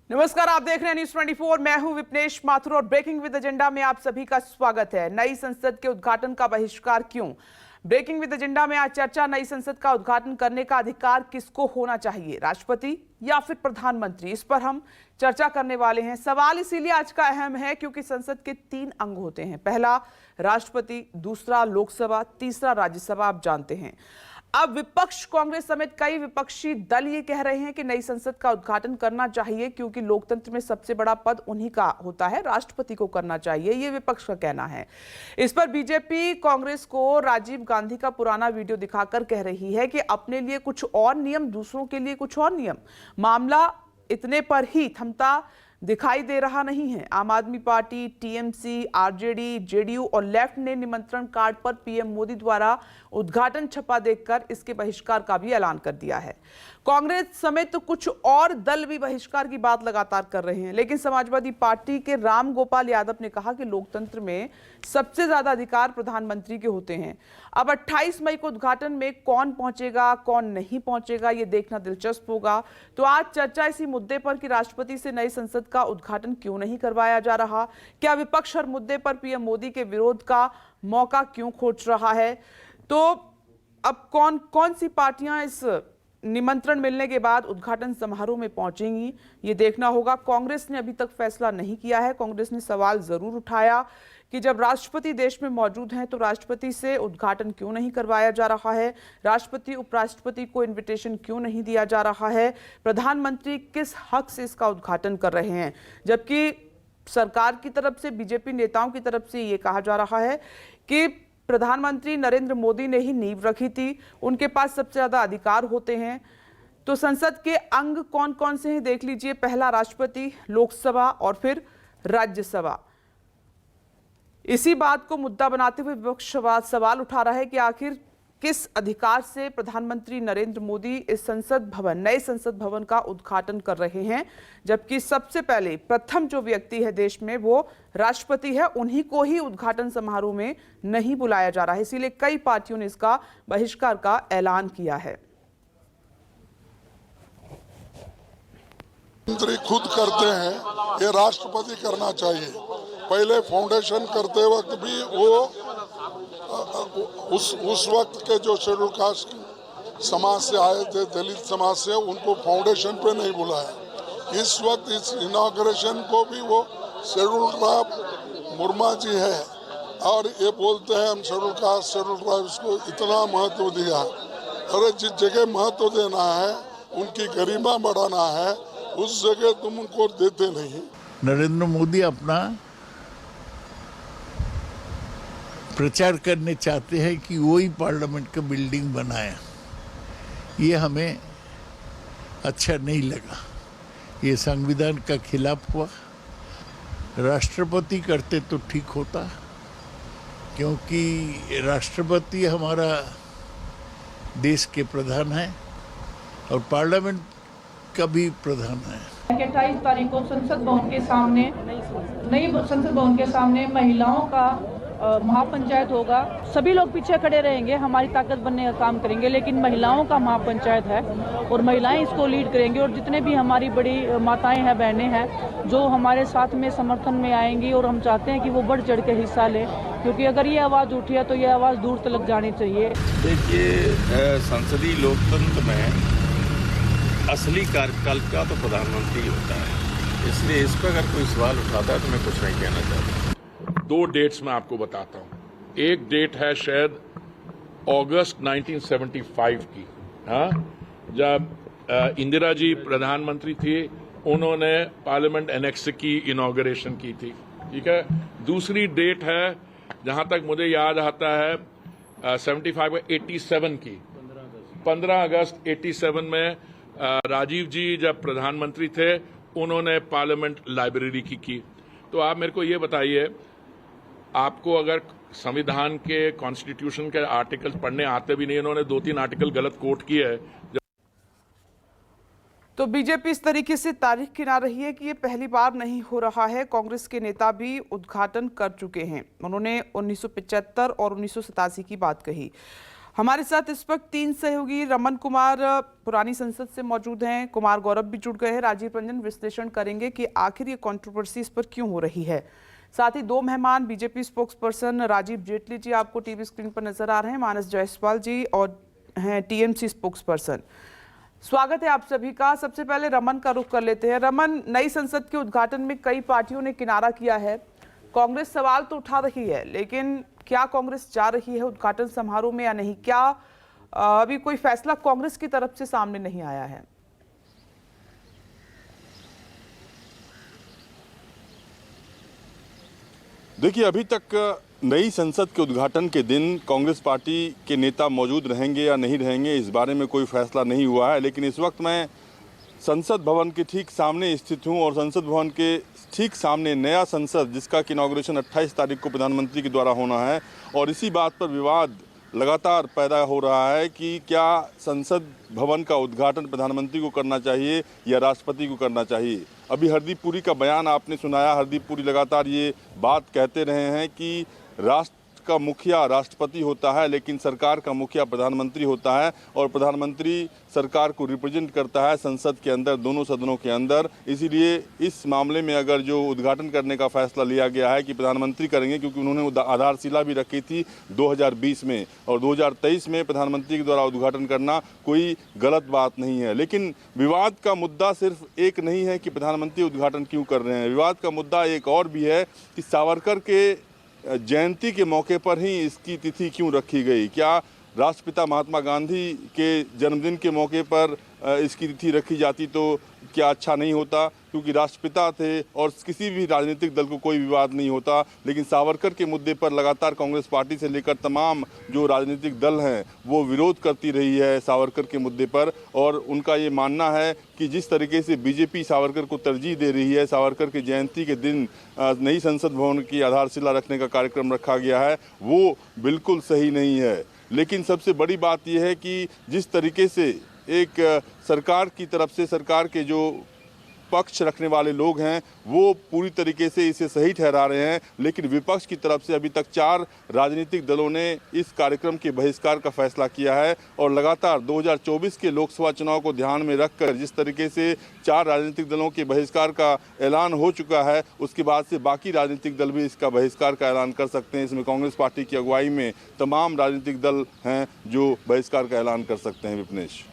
नमस्कार, आप देख रहे हैं न्यूज 24। मैं हूं विपनेश माथुर और ब्रेकिंग विद एजेंडा में आप सभी का स्वागत है। नई संसद के उद्घाटन का बहिष्कार क्यों? ब्रेकिंग विद एजेंडा में आज चर्चा, नई संसद का उद्घाटन करने का अधिकार किसको होना चाहिए, राष्ट्रपति या फिर प्रधानमंत्री? इस पर हम चर्चा करने वाले हैं। सवाल इसीलिए आज का अहम है क्योंकि संसद के 3 अंग होते हैं। पहला राष्ट्रपति, दूसरा लोकसभा, तीसरा राज्यसभा। आप जानते हैं अब विपक्ष, कांग्रेस समेत कई विपक्षी दल ये कह रहे हैं कि नई संसद का उद्घाटन करना चाहिए क्योंकि लोकतंत्र में सबसे बड़ा पद उन्हीं का होता है, राष्ट्रपति को करना चाहिए, ये विपक्ष का कहना है। इस पर बीजेपी कांग्रेस को राजीव गांधी का पुराना वीडियो दिखाकर कह रही है कि अपने लिए कुछ और नियम, दूसरों के लिए कुछ और नियम। मामला इतने पर ही थमता दिखाई दे रहा नहीं है। आम आदमी पार्टी, टीएमसी, आरजेडी, जेडीयू और लेफ्ट ने निमंत्रण कार्ड पर पीएम मोदी द्वारा उद्घाटन छपा देखकर इसके बहिष्कार का भी ऐलान कर दिया है। कांग्रेस समेत तो कुछ और दल भी बहिष्कार की बात लगातार कर रहे हैं, लेकिन समाजवादी पार्टी के राम गोपाल यादव ने कहा कि लोकतंत्र में सबसे ज्यादा अधिकार प्रधानमंत्री के होते हैं। अब 28 मई को उद्घाटन में कौन पहुंचेगा, कौन नहीं पहुंचेगा, ये देखना दिलचस्प होगा। तो आज चर्चा इसी मुद्दे पर कि राष्ट्रपति से नई संसद का उद्घाटन क्यों नहीं करवाया जा रहा, क्या विपक्ष हर मुद्दे पर पीएम मोदी के विरोध का मौका क्यों खोज रहा है। तो अब कौन कौन सी पार्टियां इस निमंत्रण मिलने के बाद उद्घाटन समारोह में पहुंचेंगी, ये देखना होगा। कांग्रेस ने अभी तक फैसला नहीं किया है। कांग्रेस ने सवाल जरूर उठाया कि जब राष्ट्रपति देश में मौजूद हैं तो राष्ट्रपति से उद्घाटन क्यों नहीं करवाया जा रहा है, राष्ट्रपति उपराष्ट्रपति को इनविटेशन क्यों नहीं दिया जा रहा है, प्रधानमंत्री किस हक से इसका उद्घाटन कर रहे हैं। जबकि सरकार की तरफ से, बीजेपी नेताओं की तरफ से ये कहा जा रहा है कि प्रधानमंत्री नरेंद्र मोदी ने ही नींव रखी थी, उनके पास सबसे ज्यादा अधिकार होते हैं। तो संसद के अंग कौन कौन से हैं देख लीजिए। पहला राष्ट्रपति, लोकसभा और फिर राज्यसभा। इसी बात को मुद्दा बनाते हुए विपक्ष सवाल उठा रहा है कि आखिर किस अधिकार से प्रधानमंत्री नरेंद्र मोदी इस संसद भवन, नए संसद भवन का उद्घाटन कर रहे हैं, जबकि सबसे पहले प्रथम जो व्यक्ति है देश में वो राष्ट्रपति है, उन्हीं को ही उद्घाटन समारोह में नहीं बुलाया जा रहा है। इसीलिए कई पार्टियों ने इसका बहिष्कार का ऐलान किया है। मंत्री खुद करते हैं, ये राष्ट्रपति करना चाहिए। पहले फाउंडेशन करते वक्त भी वो उस वक्त के जो शेड्यूल कास्ट समाज से आए थे, दलित समाज से, उनको फाउंडेशन पे नहीं बुलाया। इस वक्त इस इनॉग्रेशन को भी वो शेड्यूल ट्राइब मुर्मा जी है और ये बोलते हैं हम शेड्यूल कास्ट, शेड्यूल ट्राइब्स को इतना महत्व दिया। अरे जिस जगह महत्व देना है, उनकी गरिमा बढ़ाना है, उस जगह तुम उनको देते नहीं। नरेंद्र मोदी अपना प्रचार करने चाहते हैं कि वही पार्लियामेंट का बिल्डिंग बनाया। ये हमें अच्छा नहीं लगा, ये संविधान का खिलाफ हुआ। राष्ट्रपति करते तो ठीक होता, क्योंकि राष्ट्रपति हमारा देश के प्रधान है और पार्लियामेंट का भी प्रधान है। 28 तारीख को संसद भवन के सामने, नई संसद भवन के सामने महिलाओं का महापंचायत होगा। सभी लोग पीछे खड़े रहेंगे, हमारी ताकत बनने का काम करेंगे, लेकिन महिलाओं का महापंचायत है और महिलाएं इसको लीड करेंगी। और जितने भी हमारी बड़ी माताएं हैं, बहनें हैं, जो हमारे साथ में समर्थन में आएंगी, और हम चाहते हैं कि वो बढ़ चढ़ के हिस्सा लें, क्योंकि अगर ये आवाज़ उठी है तो ये आवाज़ दूर तक जानी चाहिए। देखिए, संसदीय लोकतंत्र में असली कार्यकाल का तो प्रधानमंत्री होता है, इसलिए इस पर अगर कोई सवाल उठाता है तो मैं कुछ नहीं कहना चाहता। 2 डेट्स मैं आपको बताता हूं। एक डेट है शायद अगस्त 1975 की, हाँ, जब इंदिरा जी प्रधानमंत्री थी, उन्होंने पार्लियामेंट एनेक्स की इनॉग्रेशन की थी, ठीक है। दूसरी डेट है, जहां तक मुझे याद आता है, 75 में 87 की, 15 अगस्त 87 में राजीव जी जब प्रधानमंत्री थे, उन्होंने पार्लियामेंट लाइब्रेरी की। तो आप मेरे को ये बताइए, आपको अगर संविधान के, कॉन्स्टिट्यूशन के आर्टिकल्स पढ़ने आते भी नहीं, इन्होंने 2-3 आर्टिकल गलत कोट किए है। तो बीजेपी इस तरीके से तारीख गिना रही है कि ये पहली बार नहीं हो रहा है। कांग्रेस के नेता भी उद्घाटन कर चुके हैं, उन्होंने 1975 और 1987 की बात कही। हमारे साथ इस वक्त 3 सहयोगी रमन कुमार पुरानी संसद से मौजूद हैं, कुमार गौरव भी जुड़ गए हैं। राजीव रंजन विश्लेषण करेंगे कि आखिर ये कंट्रोवर्सी इस पर क्यों हो रही है। साथ ही 2 मेहमान BJP spokesperson Rajiv Jaitley ji आपको टीवी स्क्रीन पर नजर आ रहे हैं, मानस जायसवाल जी और हैं टीएमसी स्पोक्स पर्सन। स्वागत है आप सभी का। सबसे पहले रमन का रुख कर लेते हैं। रमन, नई संसद के उद्घाटन में कई पार्टियों ने किनारा किया है। कांग्रेस सवाल तो उठा रही है, लेकिन क्या कांग्रेस जा रही है उद्घाटन समारोह में या नहीं? क्या अभी कोई फैसला कांग्रेस की तरफ से सामने नहीं आया है? देखिए, अभी तक नई संसद के उद्घाटन के दिन कांग्रेस पार्टी के नेता मौजूद रहेंगे या नहीं रहेंगे, इस बारे में कोई फैसला नहीं हुआ है। लेकिन इस वक्त मैं संसद भवन के ठीक सामने स्थित हूं और संसद भवन के ठीक सामने नया संसद, जिसका कि इनॉग्रेशन 28 तारीख को प्रधानमंत्री के द्वारा होना है, और इसी बात पर विवाद लगातार पैदा हो रहा है कि क्या संसद भवन का उद्घाटन प्रधानमंत्री को करना चाहिए या राष्ट्रपति को करना चाहिए। अभी हरदीप पुरी का बयान आपने सुनाया। हरदीप पुरी लगातार ये बात कहते रहे हैं कि राष्ट्र का मुखिया राष्ट्रपति होता है, लेकिन सरकार का मुखिया प्रधानमंत्री होता है, और प्रधानमंत्री सरकार को रिप्रेजेंट करता है संसद के अंदर, दोनों सदनों के अंदर। इसीलिए इस मामले में अगर जो उद्घाटन करने का फैसला लिया गया है कि प्रधानमंत्री करेंगे, क्योंकि उन्होंने आधारशिला भी रखी थी 2020 में, और 2023 में प्रधानमंत्री के द्वारा उद्घाटन करना कोई गलत बात नहीं है। लेकिन विवाद का मुद्दा सिर्फ एक नहीं है कि प्रधानमंत्री उद्घाटन क्यों कर रहे हैं। विवाद का मुद्दा एक और भी है कि सावरकर के जयंती के मौके पर ही इसकी तिथि क्यों रखी गई। क्या राष्ट्रपिता महात्मा गांधी के जन्मदिन के मौके पर इसकी तिथि रखी जाती तो क्या अच्छा नहीं होता, क्योंकि राष्ट्रपिता थे और किसी भी राजनीतिक दल को कोई विवाद नहीं होता। लेकिन सावरकर के मुद्दे पर लगातार कांग्रेस पार्टी से लेकर तमाम जो राजनीतिक दल हैं वो विरोध करती रही है सावरकर के मुद्दे पर, और उनका ये मानना है कि जिस तरीके से बीजेपी सावरकर को तरजीह दे रही है, सावरकर की जयंती के दिन नई संसद भवन की आधारशिला रखने का कार्यक्रम रखा गया है, वो बिल्कुल सही नहीं है। लेकिन सबसे बड़ी बात यह है कि जिस तरीके से एक सरकार की तरफ से, सरकार के जो पक्ष रखने वाले लोग हैं वो पूरी तरीके से इसे सही ठहरा रहे हैं, लेकिन विपक्ष की तरफ से अभी तक 4 राजनीतिक दलों ने इस कार्यक्रम के बहिष्कार का फैसला किया है। और लगातार 2024 के लोकसभा चुनाव को ध्यान में रखकर जिस तरीके से 4 राजनीतिक दलों के बहिष्कार का ऐलान हो चुका है, उसके बाद से बाकी राजनीतिक दल भी इसका बहिष्कार का ऐलान कर सकते हैं। इसमें कांग्रेस पार्टी की अगुवाई में तमाम राजनीतिक दल हैं जो बहिष्कार का ऐलान कर सकते हैं। विपनेश।